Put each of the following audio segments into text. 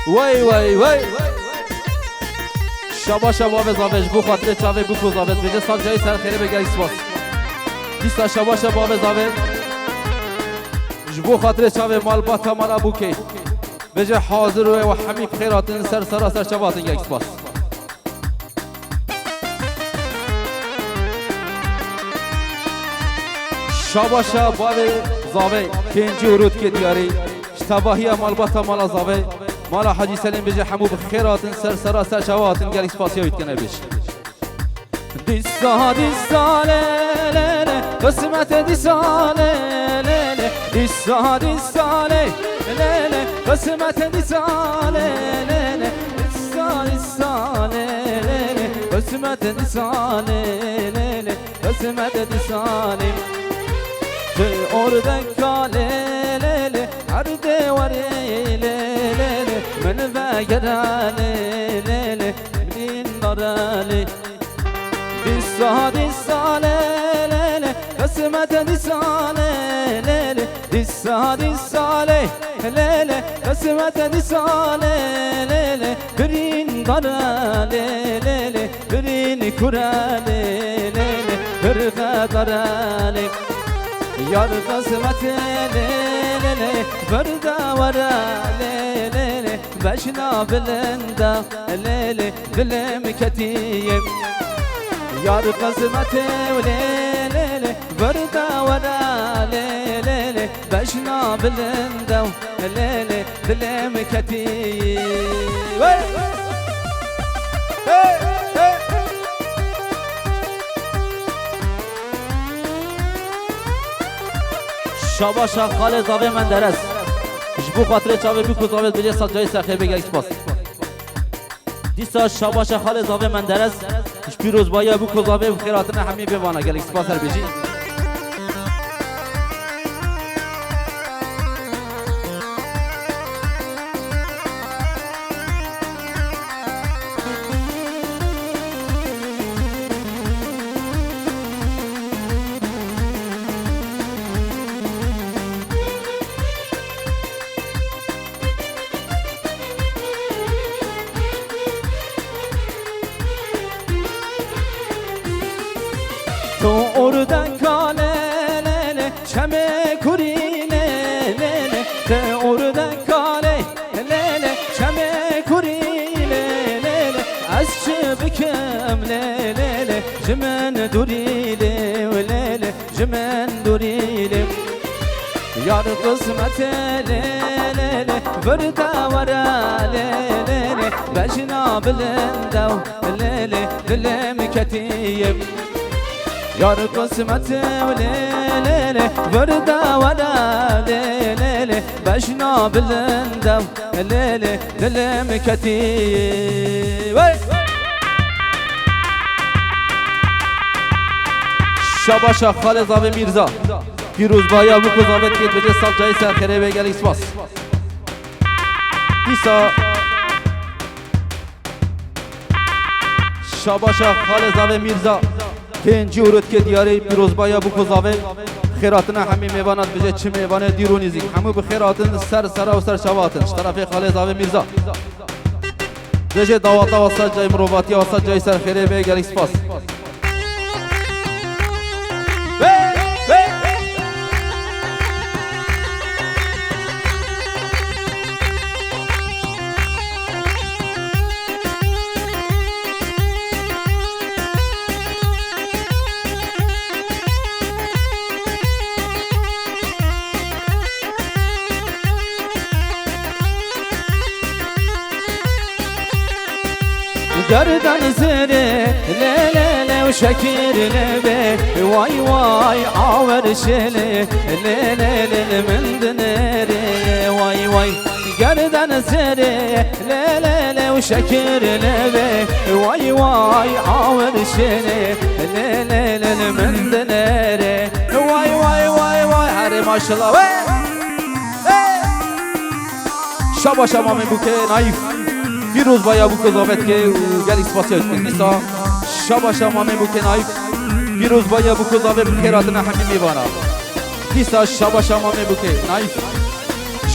وای وای وای شبا شبا به زاوج بو خاطر چاوه بو کو زاوج بجه سال جای سر خیره بگری سپاس دیستا شبا شبا به زاوج جبو خاطر چاوه مال باتا مال ابو کی بجه حاضر و حمی خیراتن سر سراسر شباتن گری سپاس شبا شبا به زاوج پنجی ورود که دیاری شتاباهی مال باتا مال زاوج مالا حاجی سلیم بجه حمو بخیراتن سر سراسر شواتن گلی سپاسیویت کنه بش دیسا دیسا لیلی قسمت دیسا لیلی دیسا دیسا لیلی قسمت دیسا لیلی دیسا دیسا لیلی قسمت دیسا لیلی قسمت دیسا لیلی تو اردن کالیلی هر دیواری من بقرالي ليلي من نرالي دي صالي ليلي قسمة دي صالي ليلي دي صالي ليلي قسمة دي صالي ليلي برين ضرالي ليلي برين كرالي ليلي برغى ضرالي يار قسمة ليلي بردا ورالي ليلي بشنا بلندا ليلي بالمكتيم يار قسمتي وليلي بردا ورالي ليلي بشنا بلندا ليلي بالمكتيم شابا شخال زاوی من درست جبو خاطر چاوی بو کوزاوی بجه سال جای سخیر بگری سپاس دیسا شابا شخال زاوی من درست پیروز بایا بو کوزاوی خیراتن همی بوانا گلی سپاس هر بجی تو اردن کاله لیلی چمه کوری لیلی تو اردن کاله لیلی چمه کوری لیلی از چه بکم لیلی جمن دوری لیلی جمن دوری یار قسمت لیلی بردا ورا لیلی بجنا بلندو لیلی دلم کتیم يار قسمت وليلي بردا ولا ليلي بشنا بلندو ليلي دلم كتيب شابا شخال زاوی میرزا پیروز بایا بو کو زاوت کید بجه سال جای سر خیره بگلی سپاس دیسا شابا شخال زاوی میرزا پنجی ورود که دیاری پیروز بایا بو کوزاوی خیراتنا همی میوانات بجه چه میوانه دیرونیزی همو بخیراتن سر سرا و سر شواتن طرف خاله زاوی میرزا بجه دواتا واسه جای مروباتی واسه جای سر خیره بگری سپاس گردن زره لیلی و شکیر لبه وای وای آور شله لیلی من دنره وای وای گردن زره لیلی و شکیر لبه وای وای آور شله لیلی من دنره وای وای وای وای هر ماشالله شبا شما می بوکه نایف پیروز بایا بو کوزاوت که گلی سپاسیت کنیسا شابا شما می بوکه نایف پیروز بایا بو کوزاوت خیراتنا همی میوانا دیسا شابا شما می بوکه نایف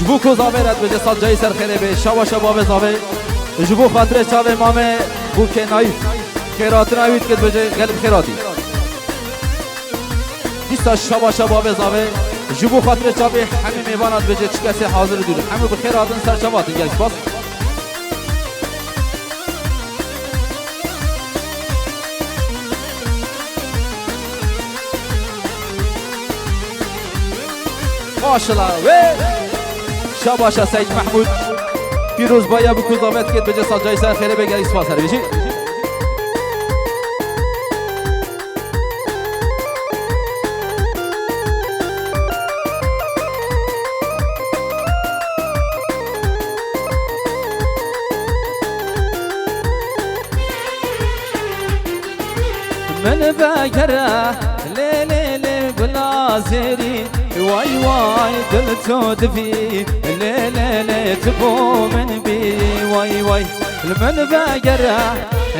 جبو کو زاوی رد بجه سال جایی سر خیره به شوا شباب زاوی جبو خاطر چاوی مامه بو که نایف خیرات نایوید که بجه قلب خیراتی دیستا شبا شباب زاوی جبو خاطر چاوی همه میوانات بجه چه کسی حاضر دونه همه بخیراتن سر شباتن گلش باز ماشالله شاباش سید محمود پیروز بایا بکو زاویت که بجه سال جایی سر خیره بگری سپاس هر بیشی من بگره لی لی گلازری وای وای دل تو دفی لی لی لی تبو من بی وای وای من بگره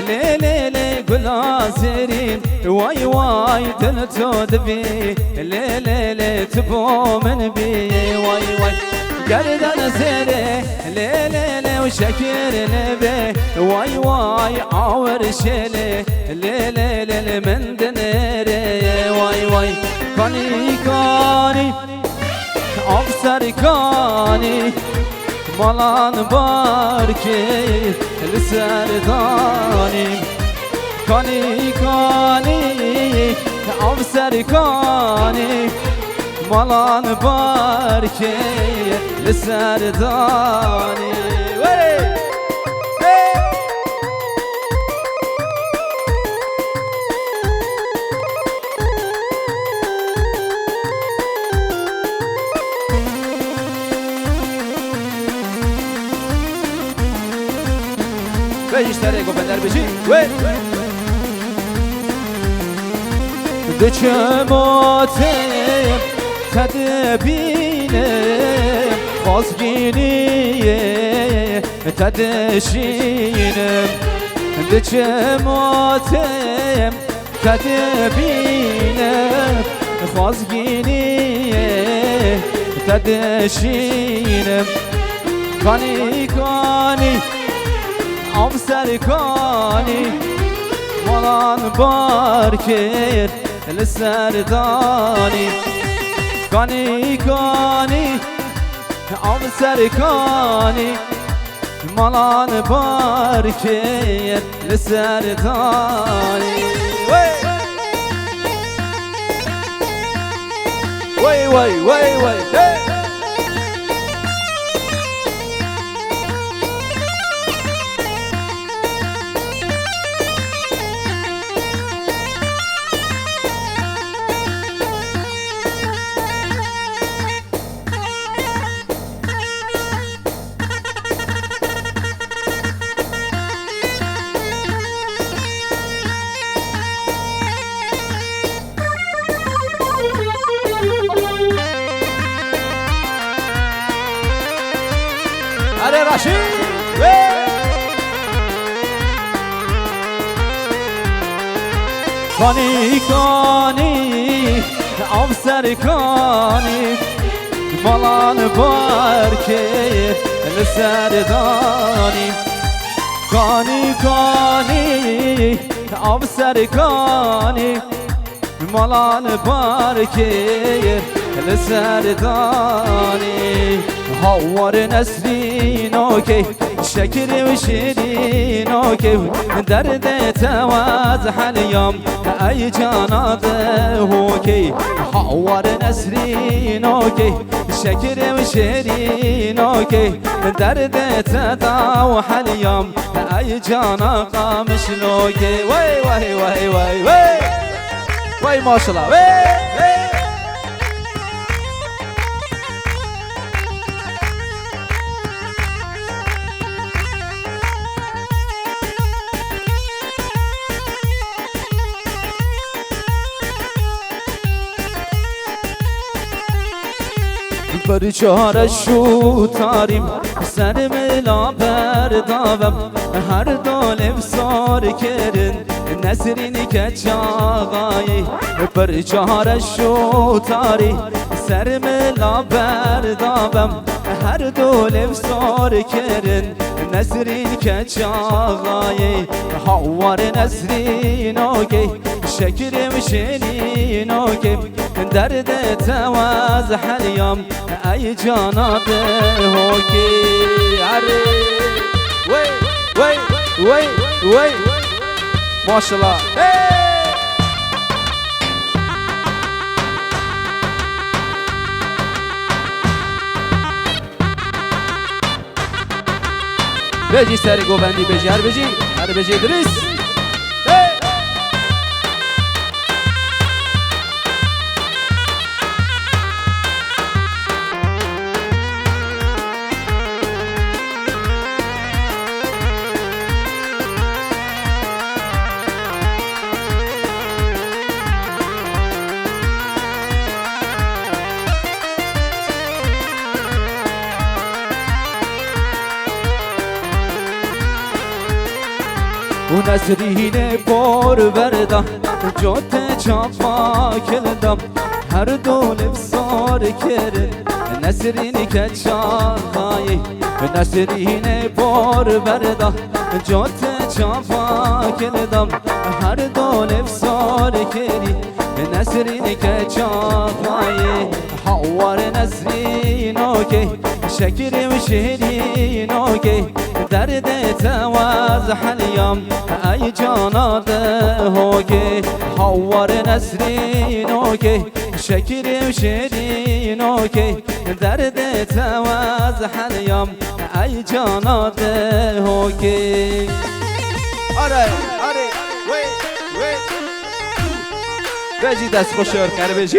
لی لی لی گلازری وای وای دل تو دفی لی لی لی تبو من بی وای وای گردن زیره لی لی لی و شکر نبی وای وای آور شلی لی لی لی من دنره وای وای کانی کانی افسر کانی مالان بارکی لسردانی کانی کانی افسر کانی مالان بارکی لسردانی بیشتره گفتن بشی دچماتم تدبینم بازگینیه تدشینم دچماتم تدبینم بازگینیه تدشینم کانی کانی افسر کانی مالان بارکر لسردانی کانی کانی افسر کانی مالان بارکر لسردانی وای وای وای وای کانی کانی افسر کانی مالان بارکر لسردانی کانی کانی افسر کانی مالان بارکر لسردانی هوار نسرین اوکی شکر و شیرین اوکی درد تواز حلیم ای جاناده اوکی هوار نسرین اوکی شکر و شیرین اوکی درد تداو حلیم ای جانا قامش لوکی وای وای وای وای وای وای ماشالله وای برچار شو تاریم سر ملا برداوم هر دول افسار کرن نسرین که چاقایی برچار شو تاری سرم لا بردابم هر دول افسار کرن نسرین که چاغایی حوار نسرین آگی شکرم شنین آگی درد تواز حلیم ای جانا ده هاگی وی وی وی وی ماشالله بجی سری گوبندی بجی هر بجی ادریس و نسرین بار بردم جات چاپا کلدم هر دول افسار کرد نسرین که چاقایی نسرین بار بردم جات چاپا کلدم هر دول افسار کردی نسرین که چاقایی حوار نسرین آگی شکرم شیرین آگی درد تواز حلیم ای جانا ده هاگی حوار نسرین آگی شکرم شیرین آگی درد تواز حلیم ای جانا ده هاگی آره وی بجی دست خوشار کرده بجی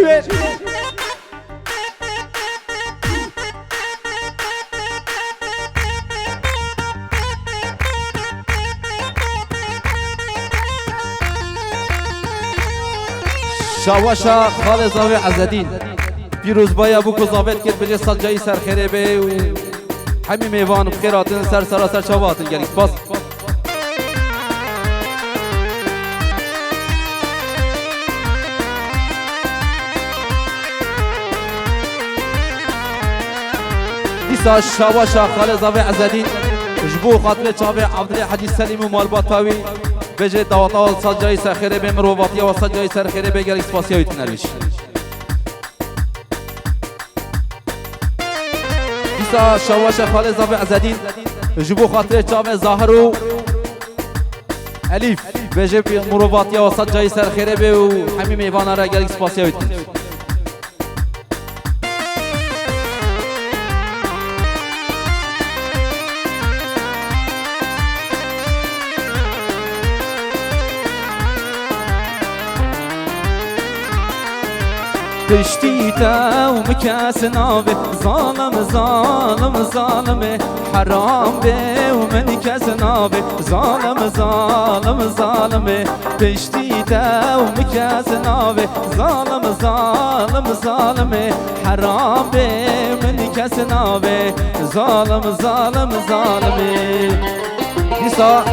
شاوشا خالد زاوی عزدین پیروز بایا بو زاویت کرد بجه سجایی سرخیره به و همین میوان بخیراتن سر سراسر چاواتن گریک سپاس دیسا شاوشا خالد زاوی عزدین جبو خاطر چاوی عبدالله حدیث سلیم و مالباتاوی بجه دواتا سجایی سرخیره به مروباتی و سجایی سرخیره به گریک سپاسی هایت نرویش دیسا شواش خالد زاوی عزدین جبو خاطر چاوه ظاهر و الیف بجه مروباتی و سجایی سرخیره به و همین میوانه را گریک سپاسی هایت نرویش پشتی تا و مکس نابه ظالم حرام به و من کس نابه ظالم پشتی تا و مکس نابه ظالم حرام به من کس نابه ظالم نیسا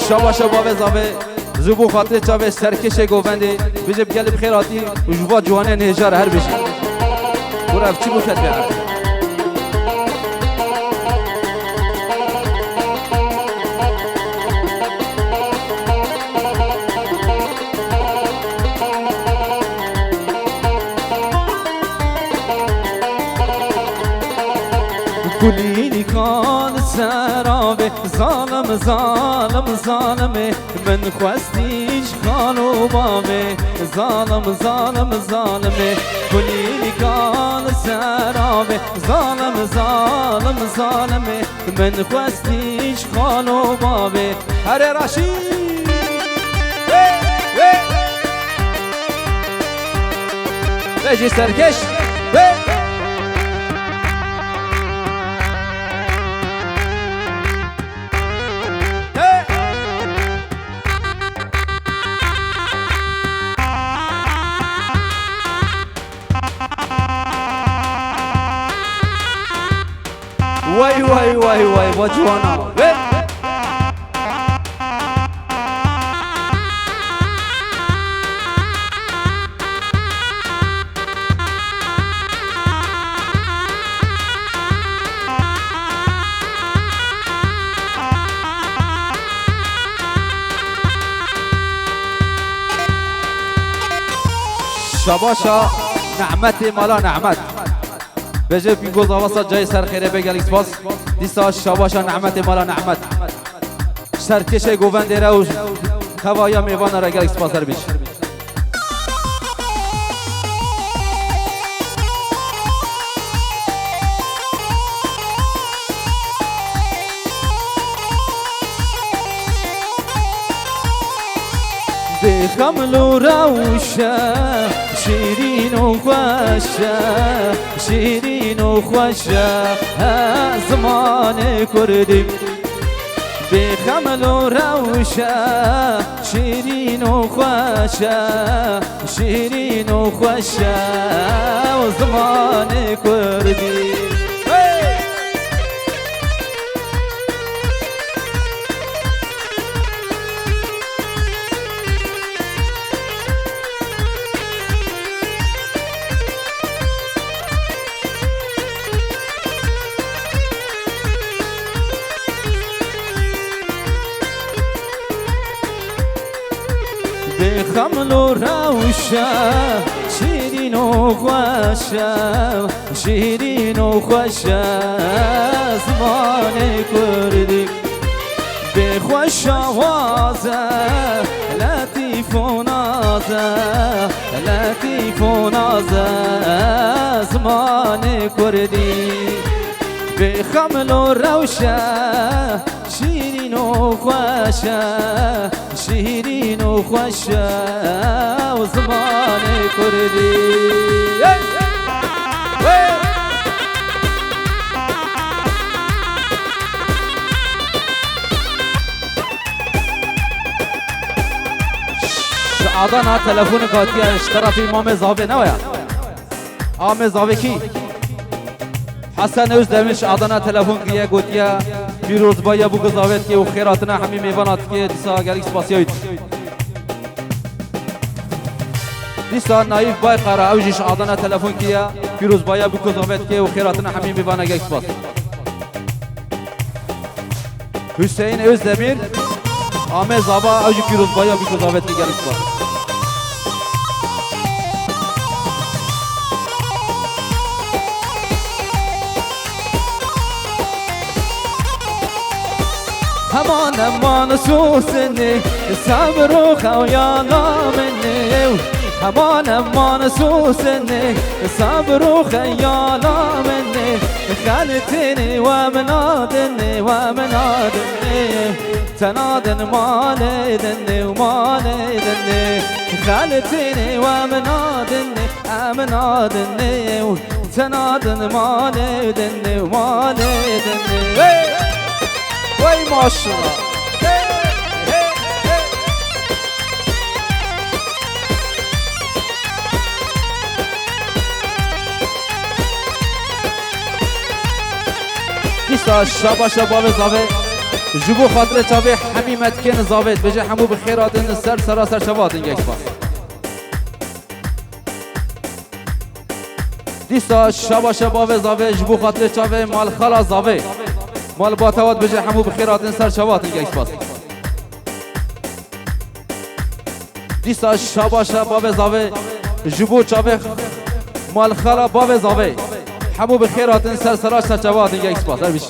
شوا به زابه زبو خاطر چاوه سرکش گوونده بجه بگل بخیراتی و جوا جوانه نهجار هر بشه برو افچی بکت بیاره کلینی کان سرابه ظالم من خواستیش خانو بابه ظالم کلینی کان سرابه ظالم من خواستیش خانو بابه هر رشید بجی سرکش وای وجوانا شباشا نعمت مالا نعمت بجه پیگو زاواسا جای سر خیره بگل اسپاس دیسا شباشا نعمت مالا نعمت سرکش گوونده رو خوایا میوان را گل اسپاس در بیش بخمل و روشه شیرین و خوشه شیرین و خوشه زمان کردیم بخمل و روشه شیرین و خوشه شیرین و خوشه زمان کردیم بخمل و روشه شیرین و خوشه شیرین و خوشه زمان کردی بخوش آوازه لطیف و نازه لطیف و نازه زمان کردی بخمل و روشه شیرین و خوشه شیرین و خوشه و زمان کردی شعادانا تلفون کاتیه اشترافی امام زاوه نویا امام زاوه کی؟ حسن اوز دمش آدانا تلفون کیه گوتیه پیروز بایا بو گزاوت که و خیراتنا همی میوانات که دیسا گلیک سپاسیوید دیسا نایف بای قرا اوجش آدانا تلفون کیه پیروز بایا بو گزاوت که و خیراتنا همی میوانا گلیک سپاس حسین اوز دمیر آمه زابا اوج پیروز بایا بو گزاوت که گلیک سپاس همان امان سوسنی صبر و خیالا منی همان امان سوسنی صبر و خیالا منی خلتني ومنادني ومنادني تنادن مالدني ومالدني خلتني ومنادني امنادني تنادن مالدني ومالدني وای ماشاءالله کیسا شبا شبا زاوه جبو خاطر چاوه حمیمت کن زاوه بجه همو بخیراتن سر سراسر شباتن یک بار دیسا شبا شبا زاوه جبو خاطر چاوه مال خلا زاوه مال باتوات بجه همو بخیراتن سر شباتن یک بار دیسا شبا شبا زاوه جبو چاوه مال خلا باب زاوه همو بخیراتن سر سراسر شباتن یک بار در بیش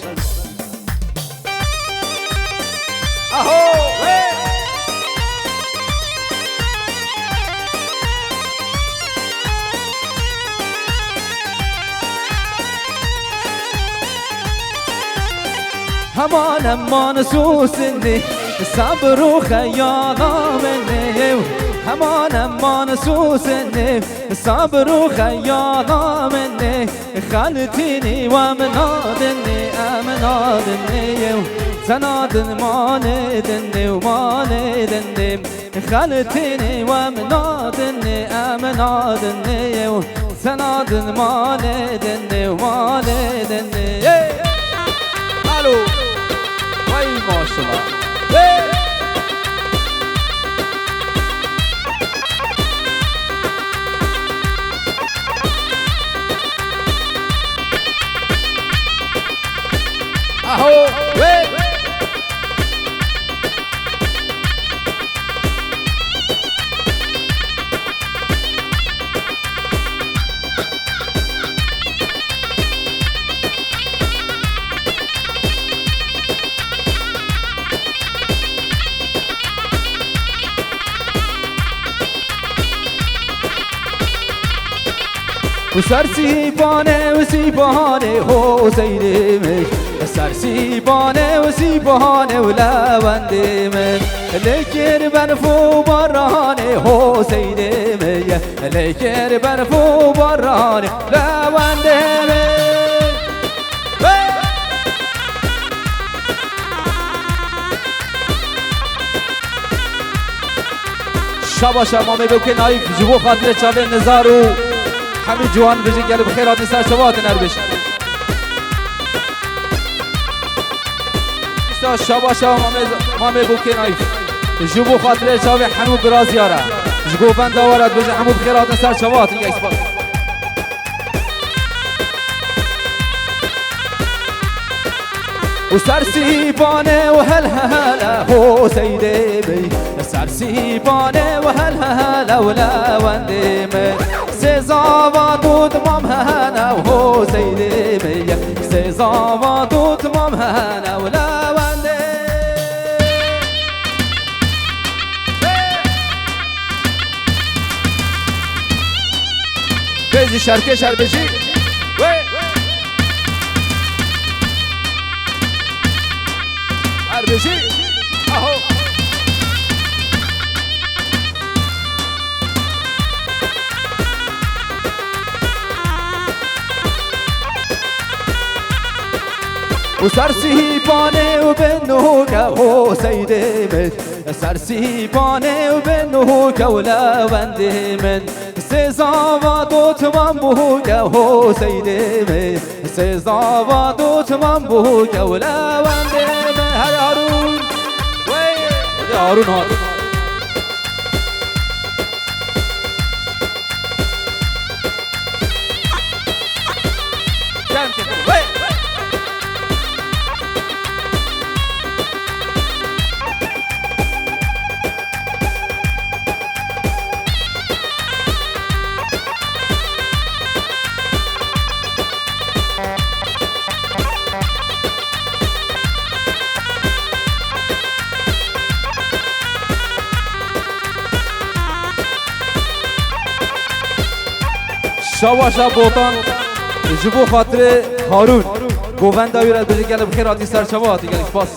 همان امان سوسني صبر وخيالا مني همان امان سوسني صبر وخيالا مني خالتيني ومنادني امنادني تنادن مالدني ومالدني خالتيني ومنادني امنادني تنادن مالدني ومالدني الو وای ماشاءالله اهو وسر سیبانه و سیبانه حسینی من سر سیبانه و سیبانه و لونده من لیکر برف و باران حسینی من لیکر برف و باران لونده من شبا شما می بکن نایف جبو خاطر چاوه نزارو همین جوان بجی گل بخیرات نسر شبات نربش شبا شما ما می بکن نایف جبو خاطر چاوه همو براز یاره جگو بند آورد بجی همو بخیرات نسر شبات یک اسبات وسر سیبانه و هل هلا حسینی بی سر سیبانه و هل هلا و لونده من سزا و دود مام هنا و حسینی بی سزا و دود مام هنا و لونده بیزی شرکه شر بشی بشی اهو وسر سیبانه و بنوک حسینی من سر سیبانه و بنوک و لونده من سزا و دوت من بوک حسینی من سزا و دوت من بوک و لونده من هر هارون وی هارون هارون كم كده وي شواشا بوتان جبو خاطر هارون گووند داویرد بجی گل بخیر آتی سر شما آتی گل سپاس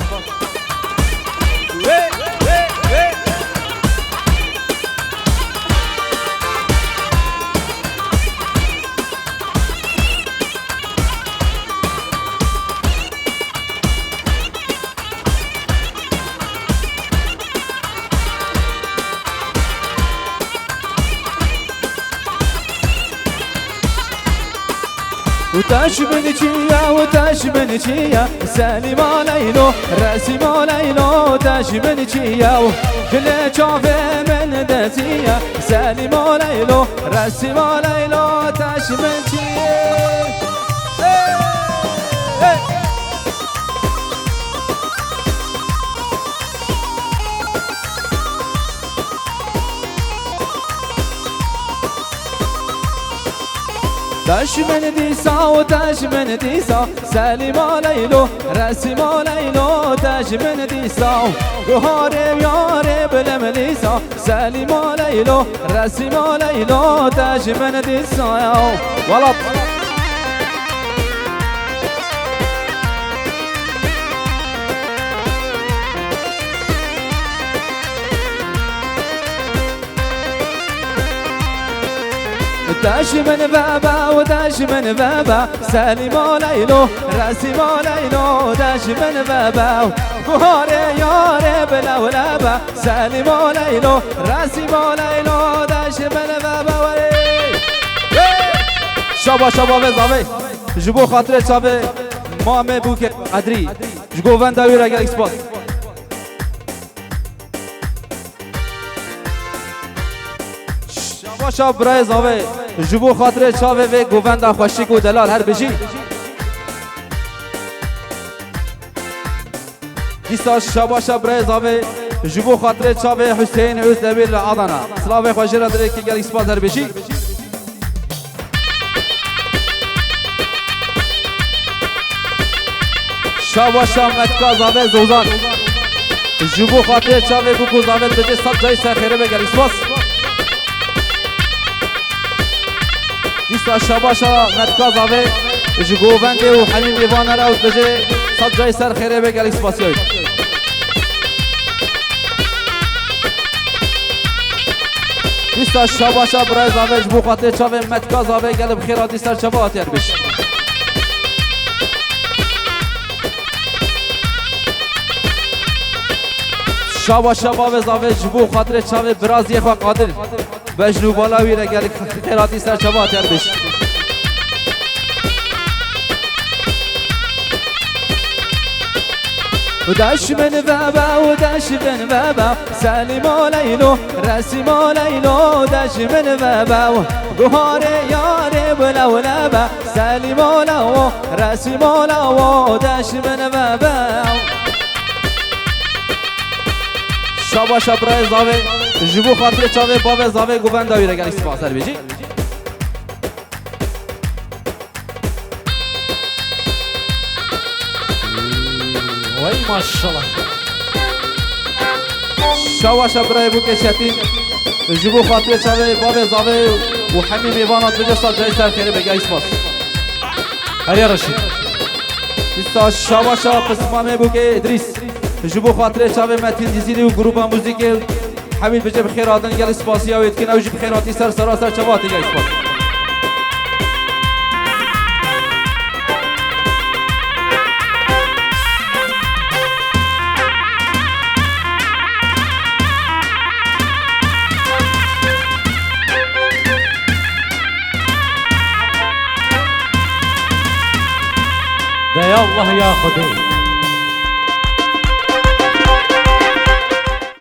وتاش من چیا وتاش من چیا سلیم لیلو رسیم لیلو تاش من چیا کل چاوه من دزیا سلیم لیلو رسیم لیلو تاش من چیا داش من دیسا و داش من دیسا سلیم لیلو رسیم لیلو داش من دیسا گوهاره یاره بلم لیسا سلیم لیلو رسیم لیلو داش من دیسا ولط داش من بابا وداش من بابا سلیم لیلو رسیم لیلو داش من بابا گوهاره یاره بلا ولابا سلیم لیلو رسیم لیلو داش من بابا شبا شبا بزاوی جبو خاطر چاوه مامه بوک ادری جگو وند داویر اگر اکسپات شبا شب برای زاوی جبو خاطر چاوه و گووندا خوشی و دلال هر بجی دیسا شبا شب برای زاوی جبو خاطر چاوه حسین عوز دبیر عدنا سلاوه خوشی را داره که گل اکسپات هر بجی شبا شب متکا زاوه زوزان جبو خاطر چاوه بکو زاوه بجی صد جای سر خیره بگل اکسپاس دیستا شباشا مدکاز آوه جو گوونده و حمیم ایوان راوت بجه صد جای سر خیره به گلیکس پاسیوی دیستا شباشا برای زاوه جبو خاطر چاوه مدکاز آوه گل بخیرا دیستا چبا آتیر بش شباشا باوه زاوه جبو خاطر چاوه برازی خواه قادر بجنو بالاوی را گل خیرا دیستا چبا آتیر بش وداش من بابا وداش من بابا سالم ليلو راسم ليلو داش من بابا قهار ياري بلا ولابا سالم لو راسم لو داش من بابا شابا شبرای زاوه جبو خاطر چاوه بابا زاوه گوبند داوی را گلی سپاسر بیجی وای ماشاءالله شوا شبرای بو کشتی جبو خاطر چاوه باب زاوه و حمیم ایوانات بجه سال جای سر خیره بگه اسپاس هریا رشید دیستا شوا شا پسمامه بو که ادریس جبو خاطر چاوه متین دیزیلی و گروبا موزیک حمید بجه بخیر آدن گل اسپاسی ها ویدکن اوجی بخیراتی سر سراسر چواتی گه اسپاس ده يا الله يا خدي